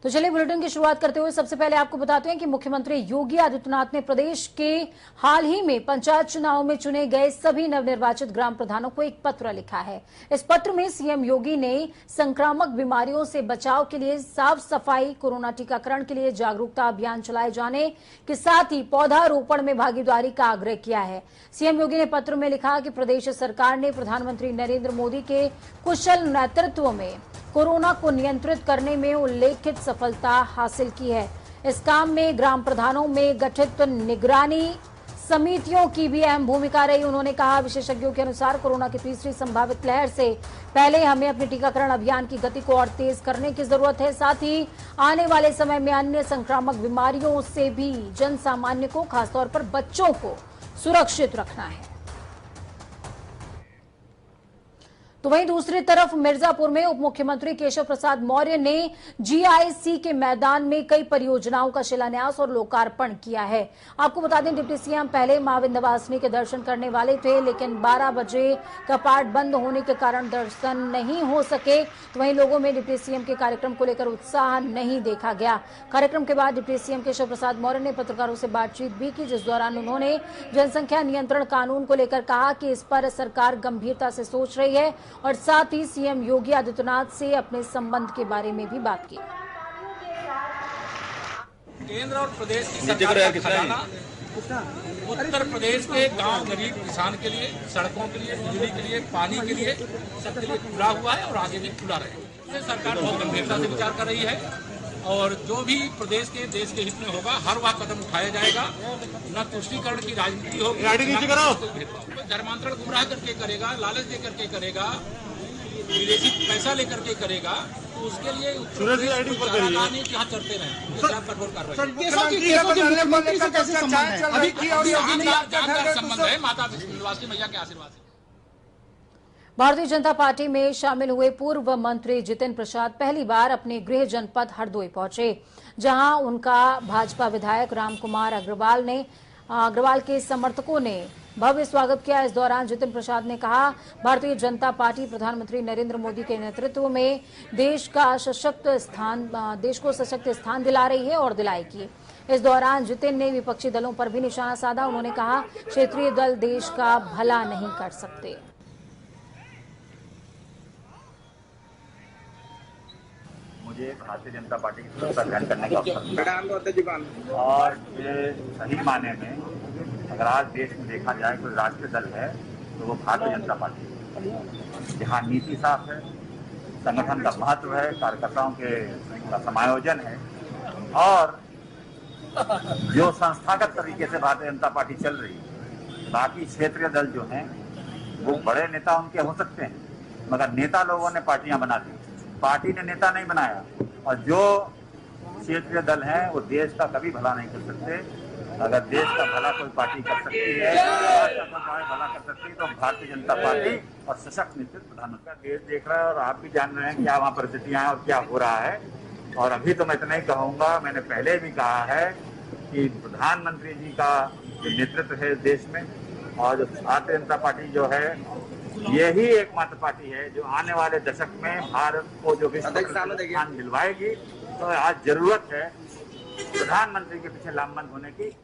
तो चलिए बुलेटिन की शुरुआत करते हुए सबसे पहले आपको बताते हैं कि मुख्यमंत्री योगी आदित्यनाथ ने प्रदेश के हाल ही में पंचायत चुनाव में चुने गए सभी नवनिर्वाचित ग्राम प्रधानों को एक पत्र लिखा है। इस पत्र में सीएम योगी ने संक्रामक बीमारियों से बचाव के लिए साफ सफाई, कोरोना टीकाकरण के लिए जागरूकता अभियान चलाए जाने के साथ ही पौधारोपण में भागीदारी का आग्रह किया है। सीएम योगी ने पत्र में लिखा कि प्रदेश सरकार ने प्रधानमंत्री नरेंद्र मोदी के कुशल नेतृत्व में कोरोना को नियंत्रित करने में उल्लेखित सफलता हासिल की है। इस काम में ग्राम प्रधानों में गठित निगरानी समितियों की भी अहम भूमिका रही। उन्होंने कहा, विशेषज्ञों के अनुसार कोरोना की तीसरी संभावित लहर से पहले हमें अपने टीकाकरण अभियान की गति को और तेज करने की जरूरत है। साथ ही आने वाले समय में अन्य संक्रामक बीमारियों से भी जन सामान्य को, खासतौर पर बच्चों को सुरक्षित रखना है। तो वहीं दूसरी तरफ मिर्जापुर में उप मुख्यमंत्री केशव प्रसाद मौर्य ने जीआईसी के मैदान में कई परियोजनाओं का शिलान्यास और लोकार्पण किया है। आपको बता दें, डिप्टी सीएम पहले मां विंध्यवासिनी के दर्शन करने वाले थे, लेकिन 12 बजे कपाट बंद होने के कारण दर्शन नहीं हो सके। तो वहीं लोगों में डिप्टी सीएम के कार्यक्रम को लेकर उत्साह नहीं देखा गया। कार्यक्रम के बाद डिप्टी सीएम केशव प्रसाद मौर्य ने पत्रकारों से बातचीत भी की, जिस दौरान उन्होंने जनसंख्या नियंत्रण कानून को लेकर कहा कि इस पर सरकार गंभीरता से सोच रही है और साथ ही सीएम योगी आदित्यनाथ से अपने संबंध के बारे में भी बात की। केंद्र और प्रदेश की सरकार का खजाना उत्तर प्रदेश के गांव गरीब किसान के लिए, सड़कों के लिए, बिजली के लिए, पानी के लिए, सबके लिए खुला हुआ है और आगे भी खुला रहेगा। सरकार बहुत गंभीरता से विचार कर रही है और जो भी प्रदेश के, देश के हित में होगा हर वह कदम उठाया जाएगा। न तुष्टीकरण की राजनीति होगी, धर्मांतरण गुमराह करके करेगा, लालच दे करके करेगा, विदेशी पैसा लेकर के करेगा, तो उसके लिए यहाँ चलते रहे कठोर कार्रवाई। संबंध है माता विंध्यवासिनी मैया के आशीर्वाद से। भारतीय जनता पार्टी में शामिल हुए पूर्व मंत्री जितिन प्रसाद पहली बार अपने गृह जनपद हरदोई पहुंचे, जहां उनका भाजपा विधायक रामकुमार अग्रवाल के समर्थकों ने भव्य स्वागत किया। इस दौरान जितिन प्रसाद ने कहा, भारतीय जनता पार्टी प्रधानमंत्री नरेंद्र मोदी के नेतृत्व में देश को सशक्त स्थान दिला रही है और दिलाएगी। इस दौरान जितिन ने विपक्षी दलों पर भी निशाना साधा। उन्होंने कहा, क्षेत्रीय दल देश का भला नहीं कर सकते। मुझे भारतीय जनता पार्टी की सत्ता ग्रहण करने का अवसर मिला और ये सही माने में अगर आज देश में देखा जाए कोई राष्ट्रीय दल है तो वो भारतीय जनता पार्टी है। जहाँ नीति साफ है, संगठन का महत्व है, कार्यकर्ताओं का समायोजन है और जो संस्थागत तरीके से भारतीय जनता पार्टी चल रही है। बाकी क्षेत्रीय दल जो हैं वो बड़े नेता उनके हो सकते हैं, मगर नेता लोगों ने पार्टियां बना दी, पार्टी ने नेता नहीं बनाया। और जो क्षेत्रीय दल हैं वो देश का कभी भला नहीं कर सकते। अगर देश का भला कोई पार्टी कर सकती है, राष्ट्र का भला कर सकती है, तो भारतीय जनता पार्टी और सशक्त नेतृत्व प्रधानमंत्री देश देख रहा है और आप भी जान रहे हैं क्या वहाँ परिस्थितियां हैं और क्या हो रहा है। और अभी तो मैं इतना ही कहूँगा, मैंने पहले भी कहा है कि प्रधानमंत्री जी का जो नेतृत्व है देश में और जो भारतीय जनता पार्टी जो है, यही एकमात्र पार्टी है जो आने वाले दशक में भारत को जो विश्व स्थान दिलवाएगी। तो आज जरूरत है प्रधानमंत्री के पीछे लामबंद होने की।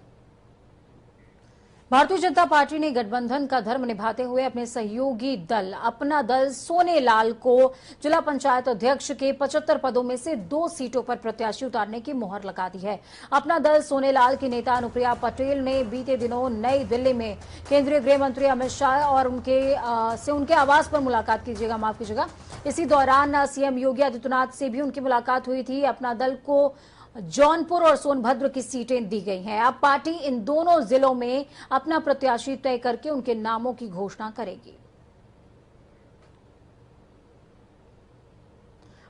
भारतीय जनता पार्टी ने गठबंधन का धर्म निभाते हुए अपने सहयोगी दल अपना दल सोनेलाल को जिला पंचायत अध्यक्ष के 75 पदों में से 2 सीटों पर प्रत्याशी उतारने की मुहर लगा दी है। अपना दल सोनेलाल की नेता अनुप्रिया पटेल ने बीते दिनों नई दिल्ली में केंद्रीय गृह मंत्री अमित शाह और उनके आवास पर मुलाकात माफ कीजिएगा। इसी दौरान सीएम योगी आदित्यनाथ से भी उनकी मुलाकात हुई थी। अपना दल को जौनपुर और सोनभद्र की सीटें दी गई हैं। अब पार्टी इन दोनों जिलों में अपना प्रत्याशी तय करके उनके नामों की घोषणा करेगी।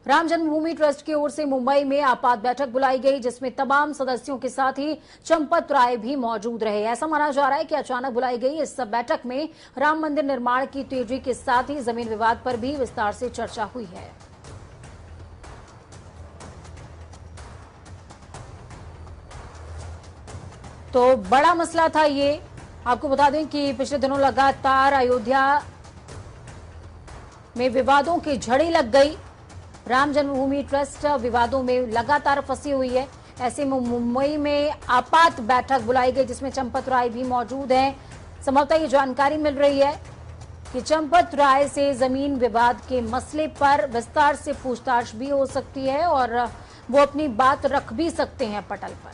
राम जन्मभूमि ट्रस्ट की ओर से मुंबई में आपात बैठक बुलाई गई, जिसमें तमाम सदस्यों के साथ ही चंपत राय भी मौजूद रहे। ऐसा माना जा रहा है कि अचानक बुलाई गई इस बैठक में राम मंदिर निर्माण की तेजी के साथ ही जमीन विवाद पर भी विस्तार से चर्चा हुई है। तो बड़ा मसला था ये। आपको बता दें कि पिछले दिनों लगातार अयोध्या में विवादों की झड़ी लग गई। राम जन्मभूमि ट्रस्ट विवादों में लगातार फंसी हुई है। ऐसे में मुंबई में आपात बैठक बुलाई गई जिसमें चंपत राय भी मौजूद हैं। संभवतः ये जानकारी मिल रही है कि चंपत राय से जमीन विवाद के मसले पर विस्तार से पूछताछ भी हो सकती है और वो अपनी बात रख भी सकते हैं पटल पर।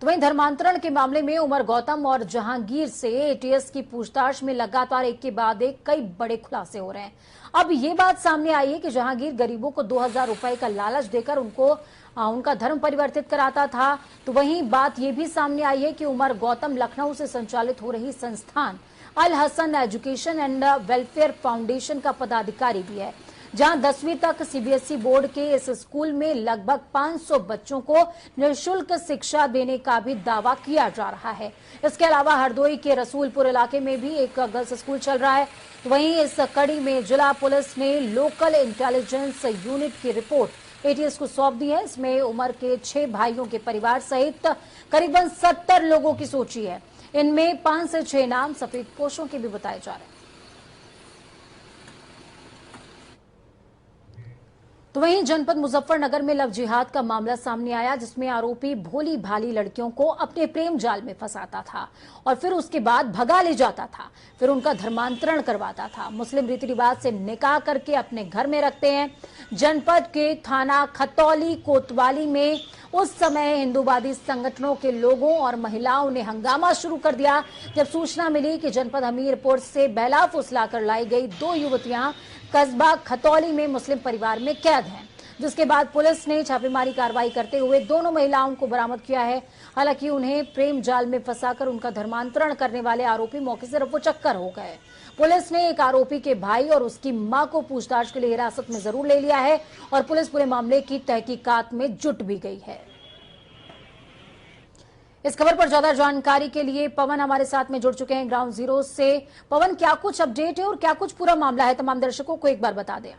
तो वहीं धर्मांतरण के मामले में उमर गौतम और जहांगीर से एटीएस की पूछताछ में लगातार एक के बाद एक कई बड़े खुलासे हो रहे हैं। अब ये बात सामने आई है कि जहांगीर गरीबों को 2000 रुपए का लालच देकर उनका धर्म परिवर्तित कराता था। तो वहीं बात यह भी सामने आई है कि उमर गौतम लखनऊ से संचालित हो रही संस्थान Al Hasan education and welfare foundation का पदाधिकारी भी है, जहां 10वीं तक सीबीएसई बोर्ड के इस स्कूल में लगभग 500 बच्चों को निःशुल्क शिक्षा देने का भी दावा किया जा रहा है। इसके अलावा हरदोई के रसूलपुर इलाके में भी एक गर्ल्स स्कूल चल रहा है। वहीं इस कड़ी में जिला पुलिस ने लोकल इंटेलिजेंस यूनिट की रिपोर्ट एटीएस को सौंप दी है। इसमें उमर के 6 भाइयों के परिवार सहित करीबन 70 लोगों की सूची है। इनमें 5 से 6 नाम सफेद पोशों के भी बताए जा रहे हैं। तो वहीं जनपद मुजफ्फरनगर में लव जिहाद का मामला सामने आया, जिसमें आरोपी भोली भाली लड़कियों को अपने प्रेम जाल में फंसाता था और फिर उसके बाद भगा ले जाता था, फिर उनका धर्मांतरण करवाता था। मुस्लिम रीति रिवाज से निकाह करके अपने घर में रखते हैं। जनपद के थाना खतौली कोतवाली में उस समय हिंदूवादी संगठनों के लोगों और महिलाओं ने हंगामा शुरू कर दिया जब सूचना मिली कि जनपद हमीरपुर से बहला फुसलाकर लाई गई 2 युवतियां कस्बा खतौली में मुस्लिम परिवार में कैद हैं, जिसके बाद पुलिस ने छापेमारी कार्रवाई करते हुए दोनों महिलाओं को बरामद किया है। हालांकि उन्हें प्रेम जाल में फंसाकर उनका धर्मांतरण करने वाले आरोपी मौके से रफूचक्कर हो गए। पुलिस ने एक आरोपी के भाई और उसकी मां को पूछताछ के लिए हिरासत में जरूर ले लिया है और पुलिस पूरे मामले की तहकीकात में जुट भी गई है। इस खबर पर ज्यादा जानकारी के लिए पवन हमारे साथ में जुड़ चुके हैं ग्राउंड जीरो से। पवन, क्या कुछ अपडेट है और क्या कुछ पूरा मामला है, तमाम दर्शकों को एक बार बता दें।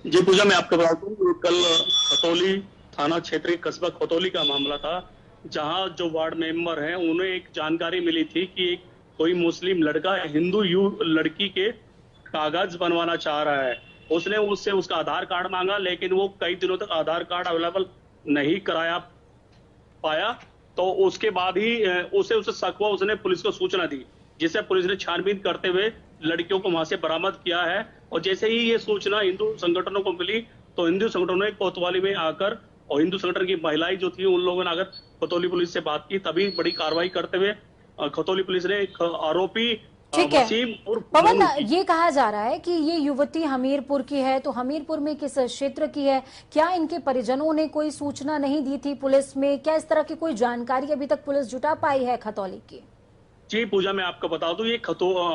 जी पूजा, मैं आपको बता दूं, कल खतौली थाना क्षेत्र कस्बा खतौली का मामला था, जहां जो वार्ड मेंबर हैं उन्हें एक जानकारी मिली थी कि एक कोई मुस्लिम लड़का हिंदू लड़की के कागज बनवाना चाह रहा है। उसने उससे उसका आधार कार्ड मांगा, लेकिन वो कई दिनों तक आधार कार्ड अवेलेबल नहीं कराया पाया। तो उसके बाद ही उसे शक हुआ, उसने पुलिस को सूचना दी, जिसे पुलिस ने छानबीन करते हुए लड़कियों को वहां से बरामद किया है। और जैसे ही ये सूचना हिंदू संगठनों को मिली तो हिंदू संगठनों ने कोतवाली में आकर और हिंदू संगठन की महिलाएं जो थी उन लोगों ने आकर खतौली पुलिस से बात की, तभी बड़ी कार्रवाई करते हुए खतौली पुलिस ने आरोपी ठीक है पवन, ये कहा जा रहा है कि ये युवती हमीरपुर की है, तो हमीरपुर में किस क्षेत्र की है? क्या इनके परिजनों ने कोई सूचना नहीं दी थी पुलिस में? क्या इस तरह की कोई जानकारी अभी तक पुलिस जुटा पाई है खतौली की? जी पूजा, मैं आपको बता दूं, ये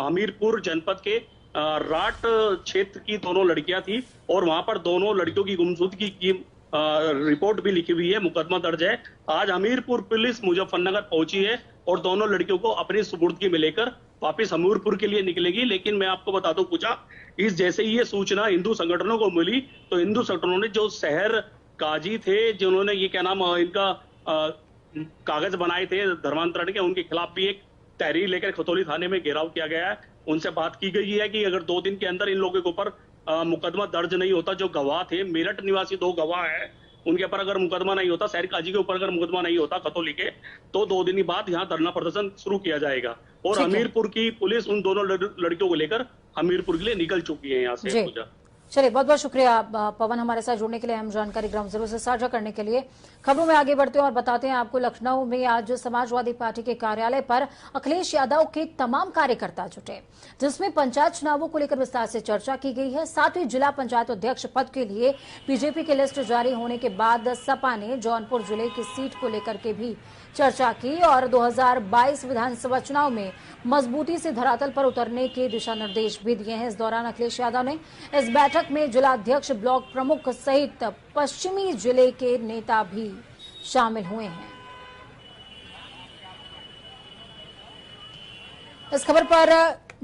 हमीरपुर जनपद के राट क्षेत्र की दोनों लड़कियां थी और वहां पर दोनों लड़कियों की गुमशुदगी की रिपोर्ट भी लिखी हुई है, मुकदमा दर्ज है। आज हमीरपुर पुलिस मुजफ्फरनगर पहुंची है और दोनों लड़कियों को अपनी सुपुर्दगी में लेकर वापिस हमीरपुर के लिए निकलेगी। लेकिन मैं आपको बता दूं पूजा, इस जैसे ही ये सूचना हिंदू संगठनों को मिली तो हिंदू संगठनों ने जो शहर काजी थे, जिन्होंने ये क्या नाम इनका कागज बनाए थे धर्मांतरण के, उनके खिलाफ भी एक तहरीर लेकर खतौली थाने में घेराव किया गया है। उनसे बात की गई है कि अगर 2 दिन के अंदर इन लोगों के ऊपर मुकदमा दर्ज नहीं होता, जो गवाह थे मेरठ निवासी 2 गवाह हैं, उनके ऊपर अगर मुकदमा नहीं होता, शहर काजी के ऊपर अगर मुकदमा नहीं होता खतौली के, तो 2 दिन बाद यहाँ धरना प्रदर्शन शुरू किया जाएगा। और हमीरपुर की पुलिस उन दोनों लड़कियों को लेकर हमीरपुर के लिए निकल चुकी है यहाँ से। पूजा, चलिए, बहुत बहुत शुक्रिया पवन हमारे साथ जुड़ने के लिए, हम जानकारी ग्राउंड जीरो से साझा करने के लिए। खबरों में आगे बढ़ते हैं और बताते हैं आपको, लखनऊ में आज समाजवादी पार्टी के कार्यालय पर अखिलेश यादव के तमाम कार्यकर्ता जुटे, जिसमें पंचायत चुनावों को लेकर विस्तार से चर्चा की गई है। साथ ही जिला पंचायत अध्यक्ष पद के लिए बीजेपी की लिस्ट जारी होने के बाद सपा ने जौनपुर जिले की सीट को लेकर के भी चर्चा की और 2022 विधानसभा चुनाव में मजबूती से धरातल पर उतरने के दिशा निर्देश भी दिए हैं। इस दौरान अखिलेश यादव ने इस बैठक में जिला अध्यक्ष, ब्लॉक प्रमुख सहित पश्चिमी जिले के नेता भी शामिल हुए हैं। इस खबर पर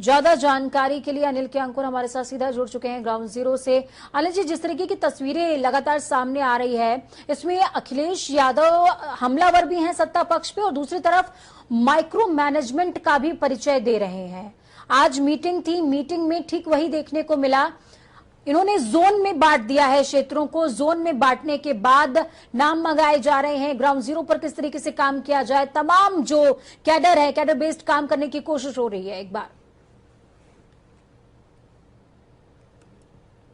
ज्यादा जानकारी के लिए अनिल के अंकुर हमारे साथ सीधा जुड़ चुके हैं ग्राउंड जीरो से। अनिल जी, जिस तरीके की तस्वीरें लगातार सामने आ रही है, इसमें अखिलेश यादव हमलावर भी हैं सत्ता पक्ष पे और दूसरी तरफ माइक्रो मैनेजमेंट का भी परिचय दे रहे हैं। आज मीटिंग थी, मीटिंग में ठीक वही देखने को मिला। इन्होंने जोन में बांट दिया है, क्षेत्रों को जोन में बांटने के बाद नाम मंगाए जा रहे हैं। ग्राउंड जीरो पर किस तरीके से काम किया जाए, तमाम जो कैडर है, कैडर बेस्ड काम करने की कोशिश हो रही है। एक बार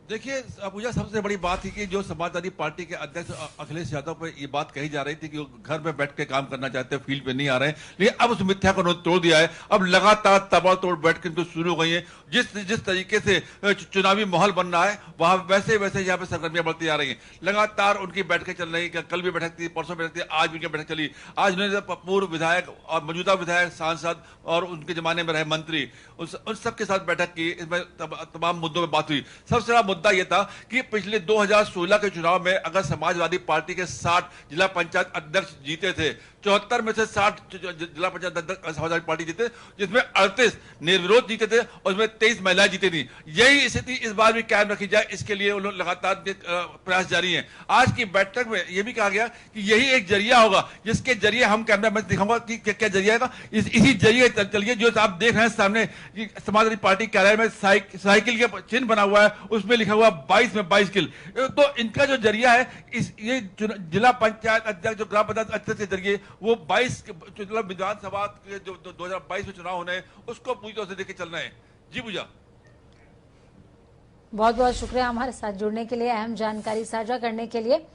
देखिए पूजा, सबसे बड़ी बात थी कि जो समाजवादी पार्टी के अध्यक्ष अखिलेश यादव पर ये बात कही जा रही थी कि वो घर में बैठ के काम करना चाहते हैं, फील्ड पे नहीं आ रहे हैं, लेकिन अब उस मिथ्या को उन्होंने तोड़ दिया है। अब लगातार तबातोड़ बैठक तो शुरू हो गई है। जिस तरीके से चुनावी माहौल बन रहा है, वहां वैसे वैसे यहाँ पे सरगर्मियां बढ़ती जा रही है। लगातार उनकी बैठकें चल रही है, कल भी बैठक थी, परसों बैठक थी, आज भी उनकी बैठक चली। आज उन्होंने पूर्व विधायक और मौजूदा विधायक, सांसद और उनके जमाने में रहे मंत्री, उन सबके साथ बैठक की। इसमें तमाम मुद्दों में बात हुई। सबसे बड़ा मुद्दा यह था कि पिछले 2016 के चुनाव में अगर समाजवादी पार्टी के 60 जिला पंचायत अध्यक्ष जीते थे, 74 में से 60 जिला पंचायत अध्यक्ष समाजवादी पार्टी जीते, जिसमें 38 निर्विरोध जीते थे और उसमें 23 महिलाएं जीती थी। यही स्थिति इस बार भी कायम रखी जाए, इसके लिए उन्होंने लगातार प्रयास जारी है। आज की बैठक में यह भी कहा गया कि यही एक जरिया होगा जिसके जरिए हम कैमरा में दिखाऊंगा कि क्या जरिया है। इसी जरिए चलिए, जो आप देख रहे हैं सामने कि समाजवादी पार्टी कार्यालय में साइकिल का चिन्ह बना हुआ है, उसमें लिखा हुआ 22 में 22 किल। तो इनका जो जरिया है, ये जिला पंचायत अध्यक्ष, जो ग्राम पंचायत अध्यक्ष के जरिए वो 22 विधानसभा के जो 2022 में चुनाव होने हैं, उसको पूरी तरह से देखे चल रहे हैं। जी पूजा, बहुत बहुत शुक्रिया हमारे साथ जुड़ने के लिए, अहम जानकारी साझा करने के लिए।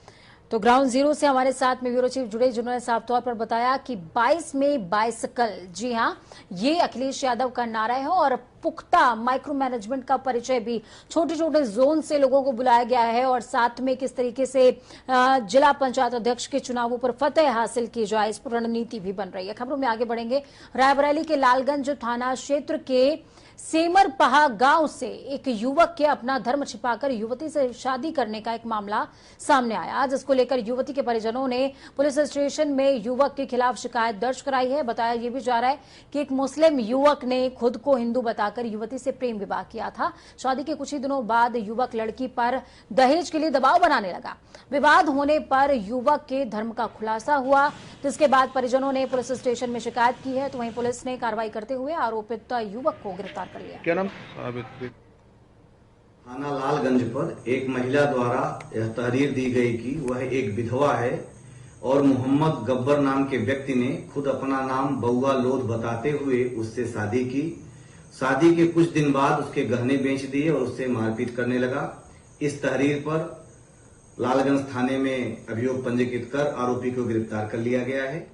तो ग्राउंड जीरो से हमारे साथ में ब्यूरो चीफ जुड़े, जिन्होंने साफ तौर पर बताया कि 22 में 22 कल। जी हां, ये अखिलेश यादव का नारा है और पुख्ता माइक्रो मैनेजमेंट का परिचय भी छोटे छोटे जोन से लोगों को बुलाया गया है और साथ में किस तरीके से जिला पंचायत अध्यक्ष के चुनावों पर फतेह हासिल की जाए, इस पर रणनीति भी बन रही है। खबरों में आगे बढ़ेंगे। रायबरेली के लालगंज थाना क्षेत्र के सेमरपहा गांव से एक युवक के अपना धर्म छिपाकर युवती से शादी करने का एक मामला सामने आया। आज इसको लेकर युवती के परिजनों ने पुलिस स्टेशन में युवक के खिलाफ शिकायत दर्ज कराई है। बताया यह भी जा रहा है कि एक मुस्लिम युवक ने खुद को हिंदू बताकर युवती से प्रेम विवाह किया था। शादी के कुछ ही दिनों बाद युवक लड़की पर दहेज के लिए दबाव बनाने लगा। विवाद होने पर युवक के धर्म का खुलासा हुआ, जिसके बाद परिजनों ने पुलिस स्टेशन में शिकायत की है। तो वहीं पुलिस ने कार्रवाई करते हुए आरोपित युवक को गिरफ्तार कर लिया। क्या नाम? थाना लालगंज पर एक महिला द्वारा यह तहरीर दी गई कि वह एक विधवा है और मोहम्मद गब्बर नाम के व्यक्ति ने खुद अपना नाम बउआ लोध बताते हुए उससे शादी की। शादी के कुछ दिन बाद उसके गहने बेच दिए और उससे मारपीट करने लगा। इस तहरीर पर लालगंज थाने में अभियोग पंजीकृत कर आरोपी को गिरफ्तार कर लिया गया है।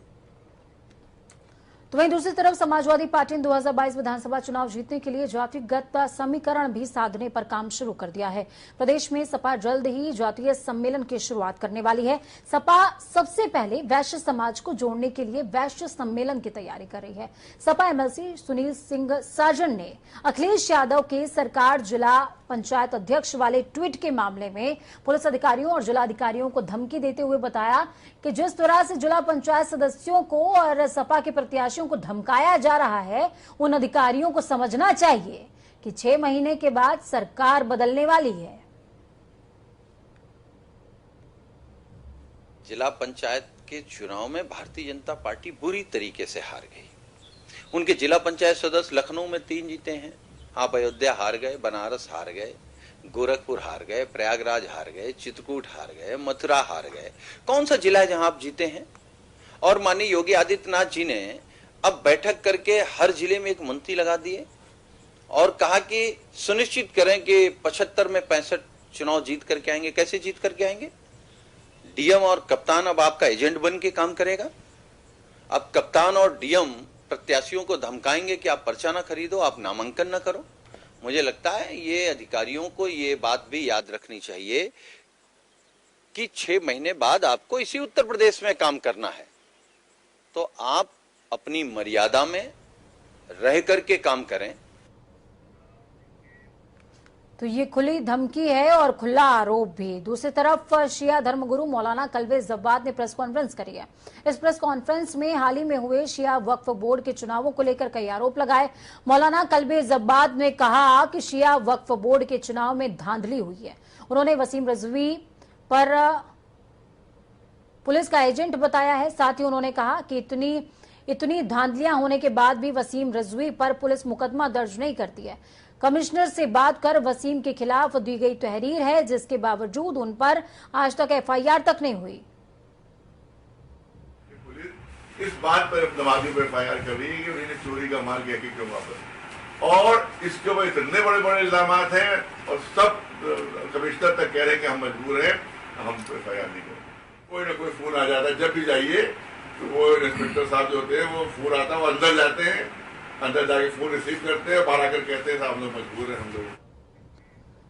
तो वहीं दूसरी तरफ समाजवादी पार्टी ने 2022 विधानसभा चुनाव जीतने के लिए जातिगत समीकरण भी साधने पर काम शुरू कर दिया है। प्रदेश में सपा जल्द ही जातीय सम्मेलन की शुरुआत करने वाली है। सपा सबसे पहले वैश्य समाज को जोड़ने के लिए वैश्य सम्मेलन की तैयारी कर रही है। सपा एमएलसी सुनील सिंह साजन ने अखिलेश यादव के सरकार जिला पंचायत अध्यक्ष वाले ट्वीट के मामले में पुलिस अधिकारियों और जिला अधिकारियों को धमकी देते हुए बताया कि जिस तरह से जिला पंचायत सदस्यों को और सपा के प्रत्याशियों को धमकाया जा रहा है, उन अधिकारियों को समझना चाहिए कि 6 महीने के बाद सरकार बदलने वाली है। जिला पंचायत के चुनाव में भारतीय जनता पार्टी बुरी तरीके से हार गई। उनके जिला पंचायत सदस्य लखनऊ में 3 जीते हैं, आप अयोध्या हार गए, बनारस हार गए, गोरखपुर हार गए, प्रयागराज हार गए, चित्रकूट हार गए, मथुरा हार गए। कौन सा जिला है जहां आप जीते हैं? और माननीय योगी आदित्यनाथ जी ने अब बैठक करके हर जिले में एक मंत्री लगा दिए और कहा कि सुनिश्चित करें कि 75 में 65 चुनाव जीत करके आएंगे। कैसे जीत करके आएंगे? डीएम और कप्तान अब आपका एजेंट बन के काम करेगा। अब कप्तान और डीएम प्रत्याशियों को धमकाएंगे कि आप पर्चा ना खरीदो, आप नामांकन ना करो। मुझे लगता है ये अधिकारियों को ये बात भी याद रखनी चाहिए कि 6 महीने बाद आपको इसी उत्तर प्रदेश में काम करना है, तो आप अपनी मर्यादा में रह करके काम करें। तो ये खुली धमकी है और खुला आरोप भी। दूसरी तरफ शिया धर्मगुरु मौलाना कल्बे जब्बाद ने प्रेस कॉन्फ्रेंस करी है। इस प्रेस कॉन्फ्रेंस में हाल ही में हुए शिया वक्फ बोर्ड के चुनावों को लेकर कई आरोप लगाए। मौलाना कल्बे जब्बाद ने कहा कि शिया वक्फ बोर्ड के चुनाव में धांधली हुई है। उन्होंने वसीम रिजवी पर पुलिस का एजेंट बताया है। साथ ही उन्होंने कहा कि इतनी धांधलियां होने के बाद भी वसीम रिजवी पर पुलिस मुकदमा दर्ज नहीं करती है। कमिश्नर से बात कर वसीम के खिलाफ दी गई तहरीर है, जिसके बावजूद उन पर आज तक FIR तक नहीं हुई। इस बात पर नमाजी पर FIR कर रही है कि उन्होंने चोरी का माल किया कि क्यों वापस, और इसके ऊपर इतने बड़े बड़े इल्जाम हैं और सब कमिश्नर तक कह रहे हैं कि हम मजबूर हैं, हम FIR नहीं करें। कोई ना कोई फोन आ जाता है, जब भी जाइए तो वो इंस्पेक्टर साहब जो होते हैं वो फोन आता है, वो अंदर जाते हैं, अंदर जाके फोन रिसीव करते हैं, बाहर आकर कहते हैं साहब लोग मजबूर हैं हम लोग।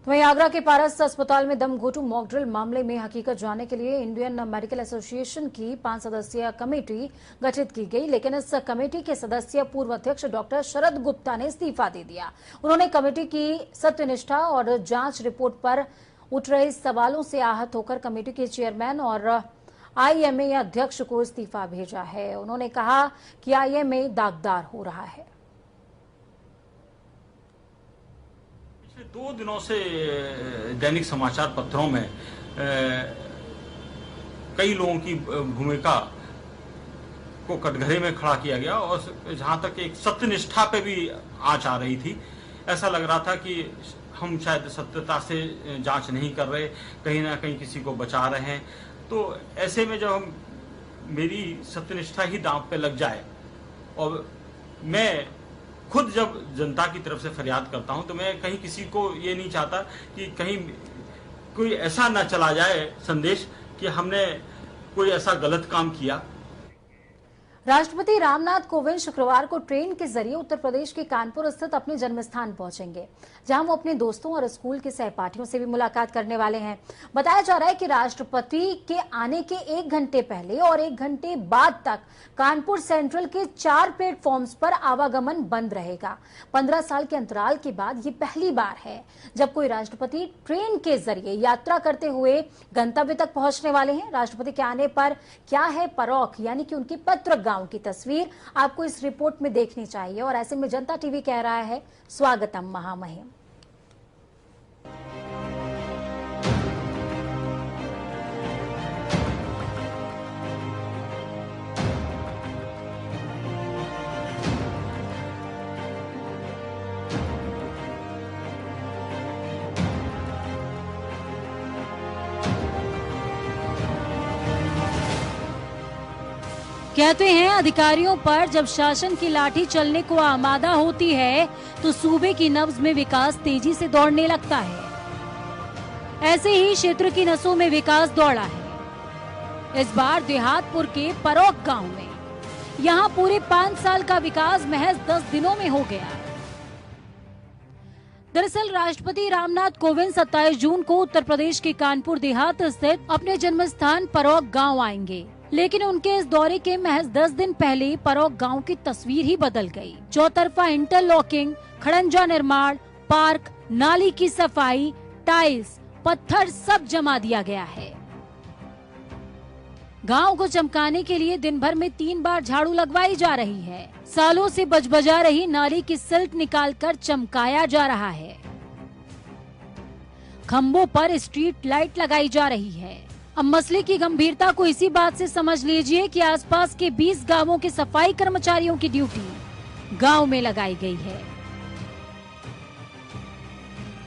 तो वहीं आगरा के पारस अस्पताल में दम घोटू मॉकड्रिल मामले में हकीकत जानने के लिए इंडियन मेडिकल एसोसिएशन की 5 सदस्यीय कमेटी गठित की गई, लेकिन इस कमेटी के सदस्य पूर्व अध्यक्ष डॉक्टर शरद गुप्ता ने इस्तीफा दे दिया। उन्होंने कमेटी की सत्यनिष्ठा और जांच रिपोर्ट पर उठ रहे सवालों से आहत होकर कमेटी के चेयरमैन और IMA अध्यक्ष को इस्तीफा भेजा है। उन्होंने कहा कि IMA दागदार हो रहा है। 2 दिनों से दैनिक समाचार पत्रों में कई लोगों की भूमिका को कटघरे में खड़ा किया गया और जहां तक एक सत्यनिष्ठा पे भी आंच आ रही थी। ऐसा लग रहा था कि हम शायद सत्यता से जांच नहीं कर रहे, कहीं ना कहीं किसी को बचा रहे हैं। तो ऐसे में जब हम मेरी सत्यनिष्ठा ही दांव पे लग जाए और मैं खुद जब जनता की तरफ से फरियाद करता हूं तो मैं कहीं किसी को ये नहीं चाहता कि कहीं कोई ऐसा ना चला जाए संदेश कि हमने कोई ऐसा गलत काम किया। राष्ट्रपति रामनाथ कोविंद शुक्रवार को ट्रेन के जरिए उत्तर प्रदेश के कानपुर स्थित अपने जन्मस्थान पहुंचेंगे, जहां वो अपने दोस्तों और स्कूल के सहपाठियों से भी मुलाकात करने वाले हैं। बताया जा रहा है कि राष्ट्रपति के आने के 1 घंटे पहले और 1 घंटे बाद तक कानपुर सेंट्रल के 4 प्लेटफॉर्म्स पर आवागमन बंद रहेगा। 15 साल के अंतराल के बाद ये पहली बार है जब कोई राष्ट्रपति ट्रेन के जरिए यात्रा करते हुए गंतव्य तक पहुंचने वाले हैं। राष्ट्रपति के आने पर क्या है परोख, यानी कि उनके पत्र गांव की तस्वीर आपको इस रिपोर्ट में देखनी चाहिए, और ऐसे में जनता टीवी कह रहा है स्वागतम महामहिम। कहते हैं अधिकारियों पर जब शासन की लाठी चलने को आमादा होती है तो सूबे की नब्ज में विकास तेजी से दौड़ने लगता है। ऐसे ही क्षेत्र की नसों में विकास दौड़ा है। इस बार देहातपुर के परोख गांव में यहां पूरे 5 साल का विकास महज 10 दिनों में हो गया। दरअसल राष्ट्रपति रामनाथ कोविंद 27 जून को उत्तर प्रदेश के कानपुर देहात स्थित अपने जन्मस्थान परोख गांव आएंगे, लेकिन उनके इस दौरे के महज 10 दिन पहले परोख गांव की तस्वीर ही बदल गई। चौतरफा इंटरलॉकिंग, खड़ंजा निर्माण, पार्क, नाली की सफाई, टाइल्स, पत्थर सब जमा दिया गया है। गांव को चमकाने के लिए दिन भर में 3 बार झाड़ू लगवाई जा रही है। सालों से बजबजा रही नाली की सिल्ट निकालकर चमकाया जा रहा है। खंभों पर स्ट्रीट लाइट लगाई जा रही है। अब मसले की गंभीरता को इसी बात से समझ लीजिए कि आसपास के 20 गांवों के सफाई कर्मचारियों की ड्यूटी गांव में लगाई गई है।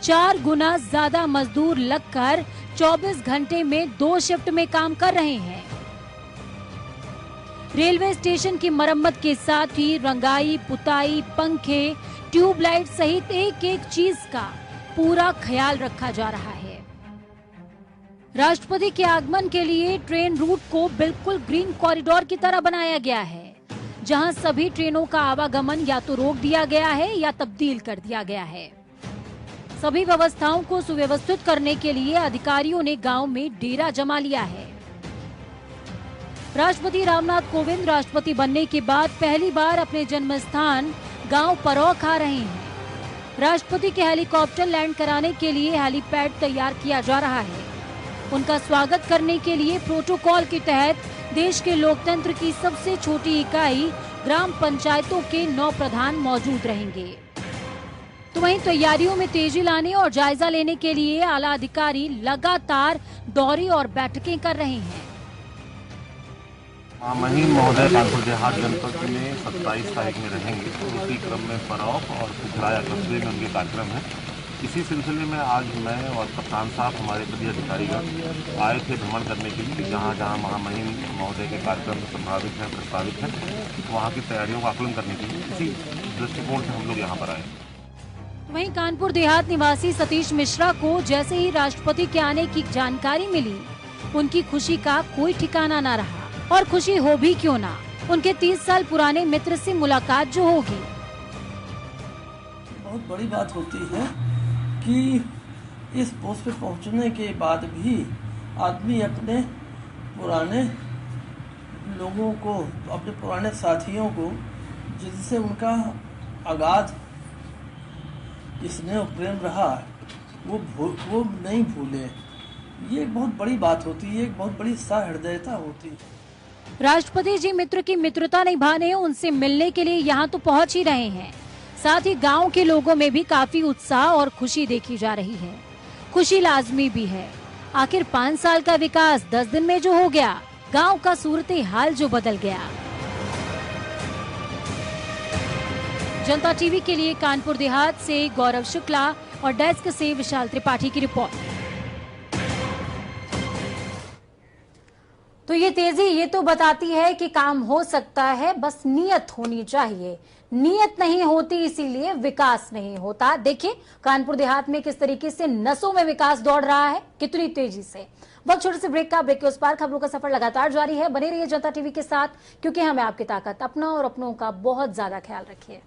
4 गुना ज्यादा मजदूर लगकर 24 घंटे में 2 शिफ्ट में काम कर रहे हैं। रेलवे स्टेशन की मरम्मत के साथ ही रंगाई, पुताई, पंखे, ट्यूबलाइट सहित एक-एक चीज का पूरा ख्याल रखा जा रहा है। राष्ट्रपति के आगमन के लिए ट्रेन रूट को बिल्कुल ग्रीन कॉरिडोर की तरह बनाया गया है, जहां सभी ट्रेनों का आवागमन या तो रोक दिया गया है या तब्दील कर दिया गया है। सभी व्यवस्थाओं को सुव्यवस्थित करने के लिए अधिकारियों ने गांव में डेरा जमा लिया है। राष्ट्रपति रामनाथ कोविंद राष्ट्रपति बनने के बाद पहली बार अपने जन्मस्थान गांव परोख आ रहे हैं। राष्ट्रपति के हेलीकॉप्टर लैंड कराने के लिए हेलीपैड तैयार किया जा रहा है। उनका स्वागत करने के लिए प्रोटोकॉल के तहत देश के लोकतंत्र की सबसे छोटी इकाई ग्राम पंचायतों के 9 प्रधान मौजूद रहेंगे। तो वहीं तैयारियों में तेजी लाने और जायजा लेने के लिए आला अधिकारी लगातार दौरे और बैठकें कर रहे हैं। महामहिम महोदय कानपुर देहात जनपद में 27 तारीख में रहेंगे, उसी क्रम में परौख और कुखराया कस्बे में उनके कार्यक्रम है। इसी सिलसिले में आज मैं और कप्तान साहब हमारे सभी अधिकारीगण आए थे भ्रमण करने के लिए, जहाँ जहाँ महामहिम महोदय के कार्यक्रम संभावित हैं, प्रस्तावित हैं, वहाँ की तैयारियों का आकलन करने के लिए इसी दृष्टिकोण से हम लोग यहाँ पर आए। वहीं कानपुर देहात निवासी सतीश मिश्रा को जैसे ही राष्ट्रपति के आने की जानकारी मिली, उनकी खुशी का कोई ठिकाना न रहा। और खुशी हो भी क्यों ना, उनके 30 साल पुराने मित्र से मुलाकात जो होगी। बहुत बड़ी बात होती है कि इस पोस्ट पे पहुंचने के बाद भी आदमी अपने पुराने लोगों को, अपने पुराने साथियों को, जिनसे उनका अगाध स्नेह और प्रेम रहा, वो नहीं भूले। ये एक बहुत बड़ी बात होती है, एक बहुत बड़ी सहृदयता होती है। राष्ट्रपति जी मित्र की मित्रता निभाने उनसे मिलने के लिए यहाँ तो पहुँच ही रहे हैं। साथ ही गांव के लोगों में भी काफी उत्साह और खुशी देखी जा रही है। खुशी लाजमी भी है, आखिर 5 साल का विकास 10 दिन में जो हो गया, गांव का सूरत हाल जो बदल गया। जनता टीवी के लिए कानपुर देहात से गौरव शुक्ला और डेस्क से विशाल त्रिपाठी की रिपोर्ट। तो ये तेजी ये तो बताती है कि काम हो सकता है, बस नीयत होनी चाहिए। नीयत नहीं होती, इसीलिए विकास नहीं होता। देखिए कानपुर देहात में किस तरीके से नसों में विकास दौड़ रहा है, कितनी तेजी से। वक्त छोटे से ब्रेक का, ब्रेक के उस पार खबरों का सफर लगातार जारी है। बने रहिए जनता टीवी के साथ, क्योंकि हमें आपकी ताकत, अपना और अपनों का बहुत ज्यादा ख्याल रखिए।